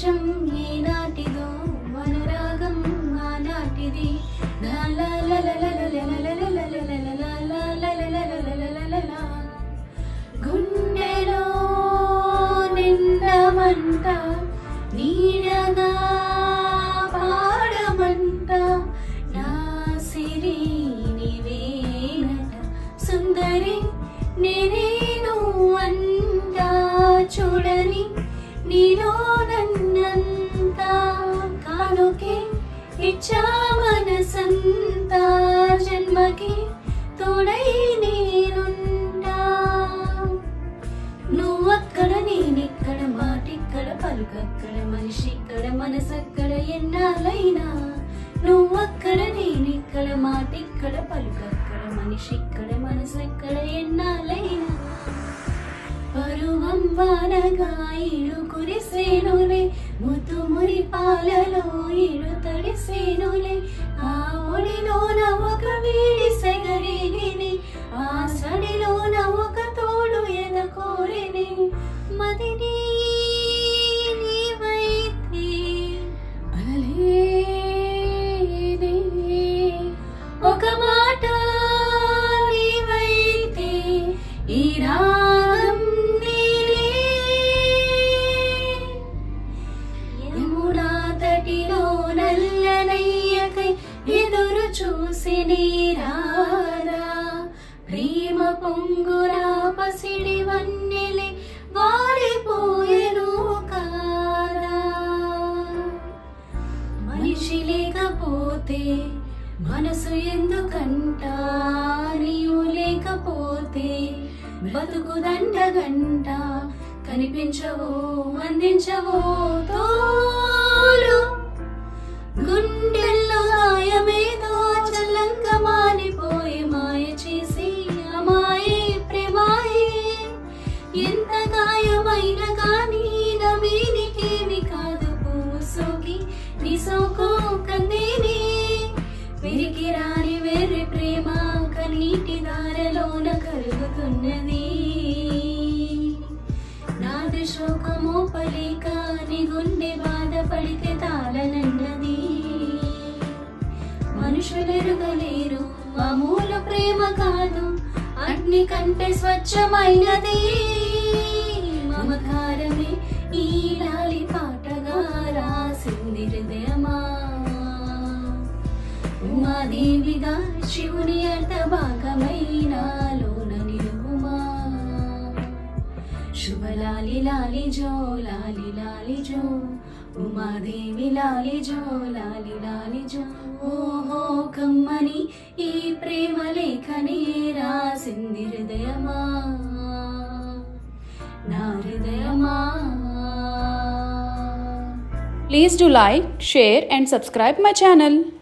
వర్షం ఏనాటిదో అనురాగం ఆనాటిది గుండెలో నిండమంట నీడగా పాడమంట నా సిరి నీవేనట సుందరి నేనేను అంట చూడని నీలో నన్నంతా కానుకే ఇచ్చా మనసంతా జన్మకి తోడై నేనుంటా నువ్వక్కడ నేనిక్కడ మాటిక్కడ పలుకక్కడ మనిషిక్కడ మనసక్కడ ఎన్నాళ్ళైనా నువ్వక్కడ నేనిక్కడ మాటిక్కడ పలుకక్కడ మనిషిక్కడ మనసక్కడ ఎన్నాళ్ళైనా పరువం వానగా ఈడు కురిసేనులే ముద్దు మురి పాలలో ఈడు తడిసేనులే ఆ ఒడిలోన ఒక వీడి సెగరిగిని ఆ సడిలోన ఒక తోడు ఎద కోరిని మదిని నీవైతే అలలేనే ఒక మాట నీవైతే ఈ రాగం యమునా తటిలో నల్లనయ్యకై ఎదురు చూసి నీరారా ప్రేమ పొంగురా పసిడి వన్నెలే వాడిపోయెను కారా మనిషి లేకపోతే మనసు ఎందుకంట నీవు లేకపోతే బతుకు దండగంట కనిపించవో అందించవో తోడు గుండెల్లో గాయమేదో చల్లంగా మానిపోయి మాయ చేసి అమాయే ప్రేమాయే ఎంత గాయమైన కానీ నమీనికేమి కాదు సోకి నీ సోకు కందేని విరికి రాని వేరే ప్రేమ కన్నీటి దారలోన కరుగుతున్నది నాది శోకమో పలిక నీ గుండె బాధపడితే తాళనన్నది మనుషులెరుగలేరు మామూల ప్రేమ కాదు అగ్ని కంటే స్వచ్ఛమైనది మమకారమే ఈ లాలి పాటగా రాసింది హృదయమా ఉమాదేవిగా శివుని అర్ధ భాగమైన లోన నిలువుమా శుభ లాలి లాలి జో లాలి లాలి జో ఉమాదేవి లాలి జో లాలి లాలి జో ఓహో కమ్మని ఈ ప్రేమ లేఖనే రాసింది హృదయమా నా హృదయమా. Please do like, share and subscribe my channel.